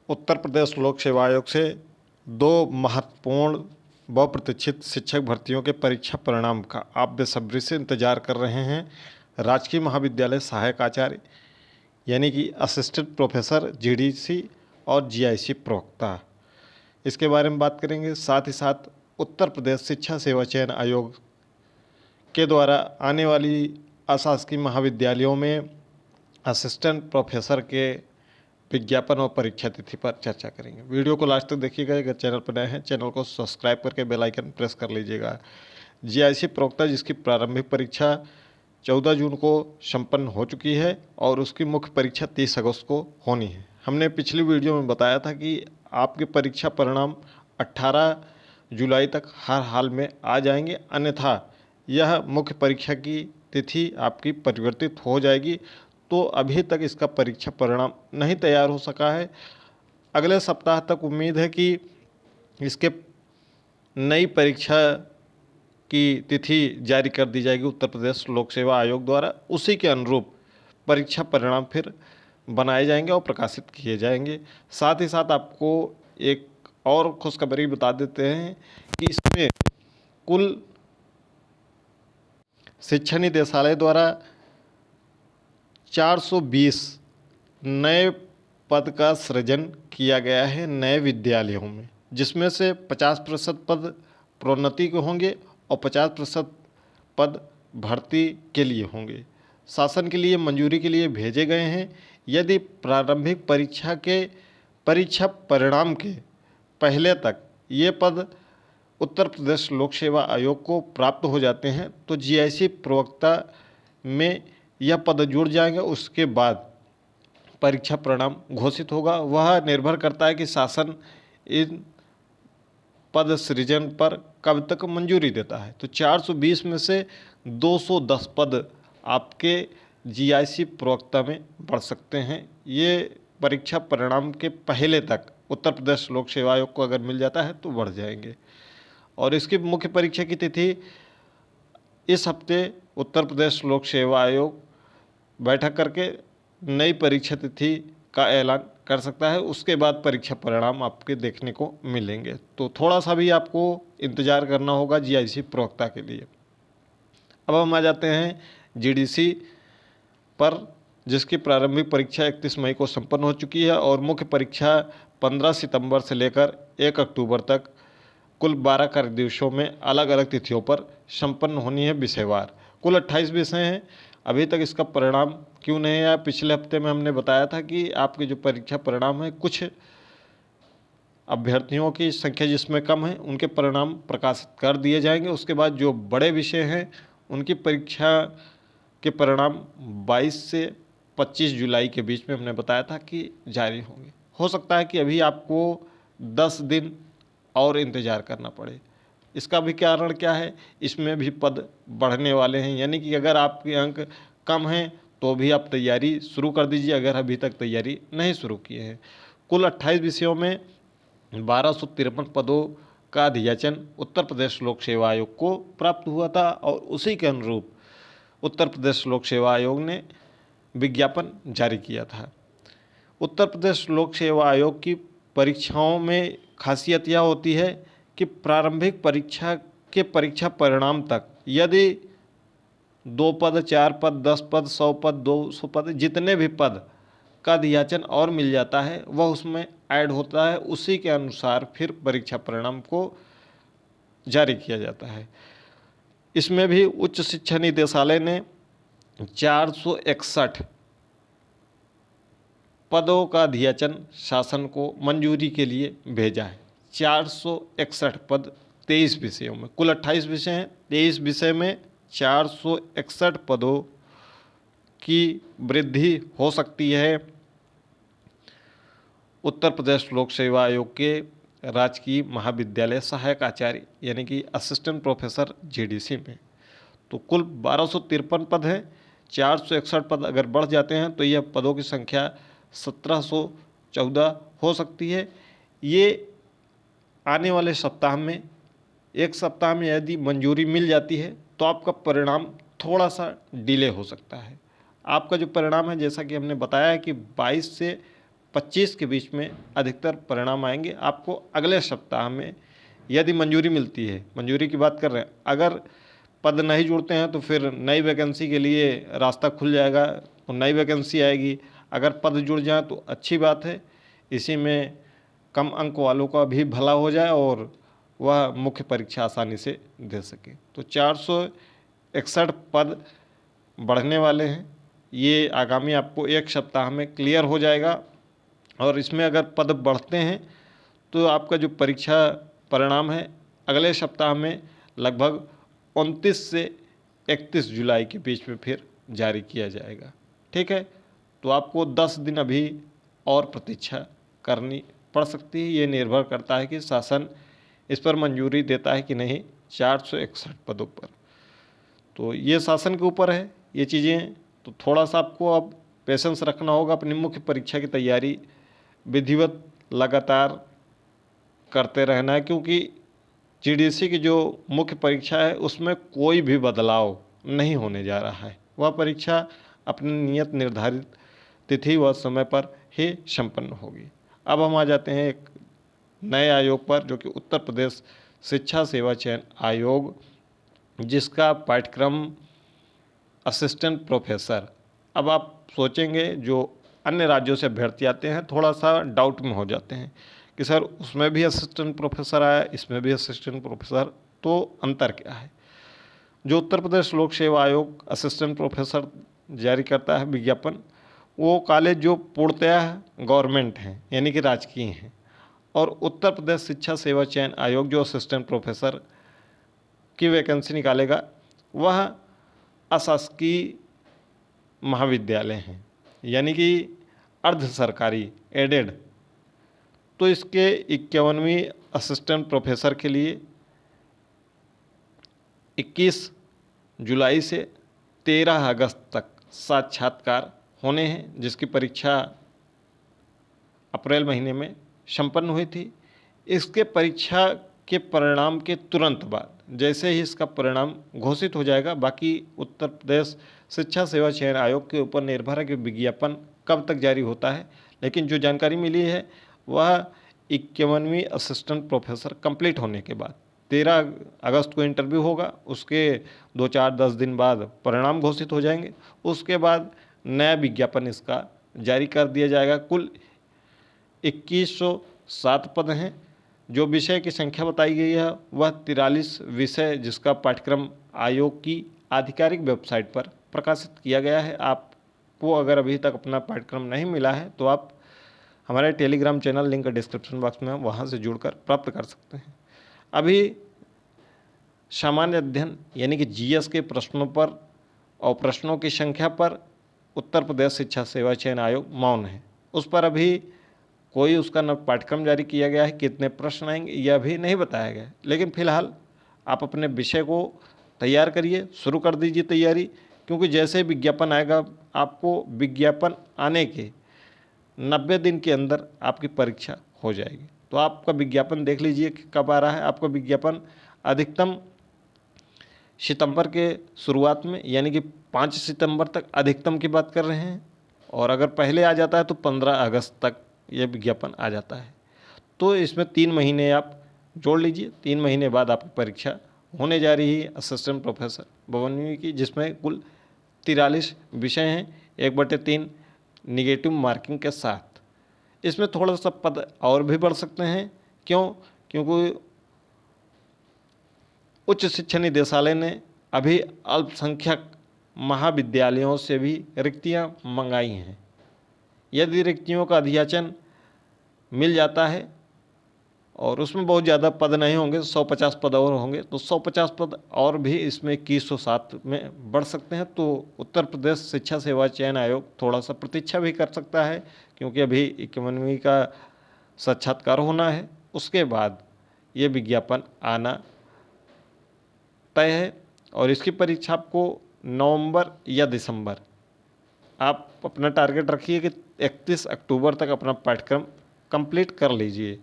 उत्तर प्रदेश लोक सेवा आयोग से दो महत्वपूर्ण बहुप्रतीक्षित शिक्षक भर्तियों के परीक्षा परिणाम का आप बेसब्री से इंतजार कर रहे हैं। राजकीय महाविद्यालय सहायक आचार्य यानी कि असिस्टेंट प्रोफेसर जीडीसी और जीआईसी प्रवक्ता, इसके बारे में बात करेंगे। साथ ही साथ उत्तर प्रदेश शिक्षा सेवा चयन आयोग के द्वारा आने वाली अशासकीय महाविद्यालयों में असिस्टेंट प्रोफेसर के विज्ञापन और परीक्षा तिथि पर चर्चा करेंगे। वीडियो को लास्ट तक देखिएगा। अगर चैनल पर नए हैं, चैनल को सब्सक्राइब करके बेल आइकन प्रेस कर लीजिएगा। जीआईसी प्रवक्ता जिसकी प्रारंभिक परीक्षा 14 जून को संपन्न हो चुकी है और उसकी मुख्य परीक्षा 30 अगस्त को होनी है। हमने पिछली वीडियो में बताया था कि आपके परीक्षा परिणाम 18 जुलाई तक हर हाल में आ जाएंगे, अन्यथा यह मुख्य परीक्षा की तिथि आपकी परिवर्तित हो जाएगी। तो अभी तक इसका परीक्षा परिणाम नहीं तैयार हो सका है। अगले सप्ताह तक उम्मीद है कि इसके नई परीक्षा की तिथि जारी कर दी जाएगी उत्तर प्रदेश लोक सेवा आयोग द्वारा। उसी के अनुरूप परीक्षा परिणाम फिर बनाए जाएंगे और प्रकाशित किए जाएंगे। साथ ही साथ आपको एक और खुशखबरी बता देते हैं कि इसमें कुल शिक्षा निदेशालय द्वारा 420 नए पद का सृजन किया गया है नए विद्यालयों में, जिसमें से 50% पद प्रोन्नति के होंगे और 50% पद भर्ती के लिए होंगे। शासन के लिए मंजूरी के लिए भेजे गए हैं। यदि प्रारंभिक परीक्षा के परीक्षा परिणाम के पहले तक ये पद उत्तर प्रदेश लोक सेवा आयोग को प्राप्त हो जाते हैं तो जीआईसी प्रवक्ता में यह पद जुड़ जाएंगे। उसके बाद परीक्षा परिणाम घोषित होगा। वह निर्भर करता है कि शासन इन पद सृजन पर कब तक मंजूरी देता है। तो 420 में से 210 पद आपके जीआईसी प्रवक्ता में बढ़ सकते हैं। ये परीक्षा परिणाम के पहले तक उत्तर प्रदेश लोक सेवा आयोग को अगर मिल जाता है तो बढ़ जाएंगे। और इसकी मुख्य परीक्षा की तिथि इस हफ्ते उत्तर प्रदेश लोक सेवा आयोग बैठक करके नई परीक्षा तिथि का ऐलान कर सकता है। उसके बाद परीक्षा परिणाम आपके देखने को मिलेंगे। तो थोड़ा सा भी आपको इंतज़ार करना होगा जीआईसी प्रवक्ता के लिए। अब हम आ जाते हैं जीडीसी पर, जिसकी प्रारंभिक परीक्षा 31 मई को संपन्न हो चुकी है और मुख्य परीक्षा 15 सितंबर से लेकर 1 अक्टूबर तक कुल 12 कार्य दिवसों में अलग अलग तिथियों पर संपन्न होनी है विषयवार। कुल 28 विषय हैं। अभी तक इसका परिणाम क्यों नहीं आया? पिछले हफ्ते में हमने बताया था कि आपके जो परीक्षा परिणाम है, कुछ अभ्यर्थियों की संख्या जिसमें कम है उनके परिणाम प्रकाशित कर दिए जाएंगे। उसके बाद जो बड़े विषय हैं उनकी परीक्षा के परिणाम 22 से 25 जुलाई के बीच में हमने बताया था कि जारी होंगे। हो सकता है कि अभी आपको 10 दिन और इंतज़ार करना पड़े। इसका भी कारण क्या है? इसमें भी पद बढ़ने वाले हैं, यानी कि अगर आपके अंक कम हैं तो भी आप तैयारी शुरू कर दीजिए अगर अभी तक तैयारी नहीं शुरू किए हैं। कुल 28 विषयों में 1253 पदों का अध्याचन उत्तर प्रदेश लोक सेवा आयोग को प्राप्त हुआ था और उसी के अनुरूप उत्तर प्रदेश लोक सेवा आयोग ने विज्ञापन जारी किया था। उत्तर प्रदेश लोक सेवा आयोग की परीक्षाओं में खासियत यह होती है कि प्रारंभिक परीक्षा के परीक्षा परिणाम तक यदि 2 पद, 4 पद, 10 पद, 100 पद, 200 पद, जितने भी पद का अध्याचन और मिल जाता है वह उसमें ऐड होता है। उसी के अनुसार फिर परीक्षा परिणाम को जारी किया जाता है। इसमें भी उच्च शिक्षा निदेशालय ने 461 पदों का अध्याचन शासन को मंजूरी के लिए भेजा है। 461 पद 23 विषयों में, कुल 28 विषय हैं, 23 विषय में 461 पदों की वृद्धि हो सकती है उत्तर प्रदेश लोक सेवा आयोग के राजकीय महाविद्यालय सहायक आचार्य यानी कि असिस्टेंट प्रोफेसर जीडीसी में। तो कुल 1253 पद हैं। 461 पद अगर बढ़ जाते हैं तो यह पदों की संख्या 1714 हो सकती है। ये आने वाले सप्ताह में, एक सप्ताह में यदि मंजूरी मिल जाती है तो आपका परिणाम थोड़ा सा डिले हो सकता है। आपका जो परिणाम है, जैसा कि हमने बताया है कि 22 से 25 के बीच में अधिकतर परिणाम आएंगे। आपको अगले सप्ताह में यदि मंजूरी मिलती है, मंजूरी की बात कर रहे हैं, अगर पद नहीं जुड़ते हैं तो फिर नई वैकेंसी के लिए रास्ता खुल जाएगा और नई वैकेंसी आएगी। अगर पद जुड़ जाए तो अच्छी बात है, इसी में कम अंक वालों का भी भला हो जाए और वह मुख्य परीक्षा आसानी से दे सके। तो 461 पद बढ़ने वाले हैं, ये आगामी आपको एक सप्ताह में क्लियर हो जाएगा। और इसमें अगर पद बढ़ते हैं तो आपका जो परीक्षा परिणाम है अगले सप्ताह में लगभग 29 से 31 जुलाई के बीच में फिर जारी किया जाएगा। ठीक है, तो आपको 10 दिन अभी और प्रतीक्षा करनी पड़ सकती है। ये निर्भर करता है कि शासन इस पर मंजूरी देता है कि नहीं 461 पदों पर। तो ये शासन के ऊपर है ये चीज़ें। तो थोड़ा सा आपको अब पेशेंस रखना होगा, अपनी मुख्य परीक्षा की तैयारी विधिवत लगातार करते रहना है, क्योंकि जीडीसी की जो मुख्य परीक्षा है उसमें कोई भी बदलाव नहीं होने जा रहा है। वह परीक्षा अपनी नियत निर्धारित तिथि व समय पर ही संपन्न होगी। अब हम आ जाते हैं एक नए आयोग पर, जो कि उत्तर प्रदेश शिक्षा सेवा चयन आयोग, जिसका पाठ्यक्रम असिस्टेंट प्रोफेसर। अब आप सोचेंगे जो अन्य राज्यों से अभ्यर्थी आते हैं थोड़ा सा डाउट में हो जाते हैं कि सर उसमें भी असिस्टेंट प्रोफेसर आया, इसमें भी असिस्टेंट प्रोफेसर, तो अंतर क्या है। जो उत्तर प्रदेश लोक सेवा आयोग असिस्टेंट प्रोफेसर जारी करता है विज्ञापन, वो कॉलेज जो पूर्णतः गवर्नमेंट हैं यानी कि राजकीय हैं, और उत्तर प्रदेश शिक्षा सेवा चयन आयोग जो असिस्टेंट प्रोफेसर की वैकेंसी निकालेगा वह अशासकीय महाविद्यालय हैं यानी कि अर्ध सरकारी एडेड। तो इसके 51वीं असिस्टेंट प्रोफेसर के लिए 21 जुलाई से 13 अगस्त तक साक्षात्कार होने हैं, जिसकी परीक्षा अप्रैल महीने में संपन्न हुई थी। इसके परीक्षा के परिणाम के तुरंत बाद जैसे ही इसका परिणाम घोषित हो जाएगा, बाकी उत्तर प्रदेश शिक्षा सेवा चयन आयोग के ऊपर निर्भर है कि विज्ञापन कब तक जारी होता है। लेकिन जो जानकारी मिली है वह 51वीं असिस्टेंट प्रोफेसर कंप्लीट होने के बाद 13 अगस्त को इंटरव्यू होगा, उसके 2-4-10 दिन बाद परिणाम घोषित हो जाएंगे। उसके बाद नया विज्ञापन इसका जारी कर दिया जाएगा। कुल 2107 पद हैं। जो विषय की संख्या बताई गई है वह 43 विषय, जिसका पाठ्यक्रम आयोग की आधिकारिक वेबसाइट पर प्रकाशित किया गया है। आपको अगर अभी तक अपना पाठ्यक्रम नहीं मिला है तो आप हमारे Telegram channel link description box में वहाँ से जुड़कर प्राप्त कर सकते हैं। अभी सामान्य अध्ययन यानी कि जीएस के प्रश्नों पर और प्रश्नों की संख्या पर उत्तर प्रदेश शिक्षा सेवा चयन आयोग मौन है। उस पर अभी कोई उसका न पाठ्यक्रम जारी किया गया है, कितने प्रश्न आएंगे यह भी नहीं बताया गया। लेकिन फिलहाल आप अपने विषय को तैयार करिए, शुरू कर दीजिए तैयारी, क्योंकि जैसे विज्ञापन आएगा आपको विज्ञापन आने के 90 दिन के अंदर आपकी परीक्षा हो जाएगी। तो आपका विज्ञापन देख लीजिए कि कब आ रहा है। आपका विज्ञापन अधिकतम सितंबर के शुरुआत में यानी कि 5 सितंबर तक अधिकतम की बात कर रहे हैं, और अगर पहले आ जाता है तो 15 अगस्त तक ये विज्ञापन आ जाता है। तो इसमें 3 महीने आप जोड़ लीजिए, 3 महीने बाद आपकी परीक्षा होने जा रही है असिस्टेंट प्रोफेसर 52वीं की, जिसमें कुल 43 विषय हैं, 1/3 निगेटिव मार्किंग के साथ। इसमें थोड़ा सा पद और भी बढ़ सकते हैं। क्यों? क्योंकि उच्च शिक्षा निदेशालय ने अभी अल्पसंख्यक महाविद्यालयों से भी रिक्तियां मंगाई हैं। यदि रिक्तियों का अधियाचन मिल जाता है और उसमें बहुत ज़्यादा पद नहीं होंगे, 150 पद और होंगे, तो 150 पद और भी इसमें 2107 में बढ़ सकते हैं। तो उत्तर प्रदेश शिक्षा सेवा चयन आयोग थोड़ा सा प्रतीक्षा भी कर सकता है, क्योंकि अभी 51वीं का साक्षात्कार होना है, उसके बाद ये विज्ञापन आना तय है। और इसकी परीक्षा आपको नवंबर या दिसंबर, आप अपना टारगेट रखिए कि 31 अक्टूबर तक अपना पाठ्यक्रम कंप्लीट कर लीजिए।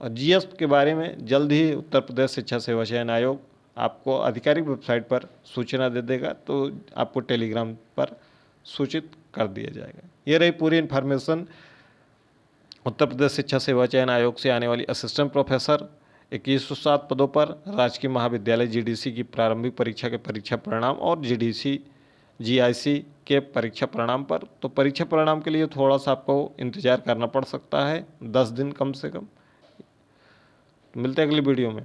और जीएस के बारे में जल्द ही उत्तर प्रदेश शिक्षा सेवा चयन आयोग आपको आधिकारिक वेबसाइट पर सूचना दे देगा, तो आपको टेलीग्राम पर सूचित कर दिया जाएगा। ये रही पूरी इन्फॉर्मेशन उत्तर प्रदेश शिक्षा सेवा चयन आयोग से आने वाली असिस्टेंट प्रोफेसर 2107 पदों पर राजकीय महाविद्यालय जीडीसी की प्रारंभिक परीक्षा के परीक्षा परिणाम और जीडीसी जीआईसी के परीक्षा परिणाम पर, तो परीक्षा परिणाम के लिए थोड़ा सा आपको इंतज़ार करना पड़ सकता है, 10 दिन कम से कम। मिलते हैं अगली वीडियो में।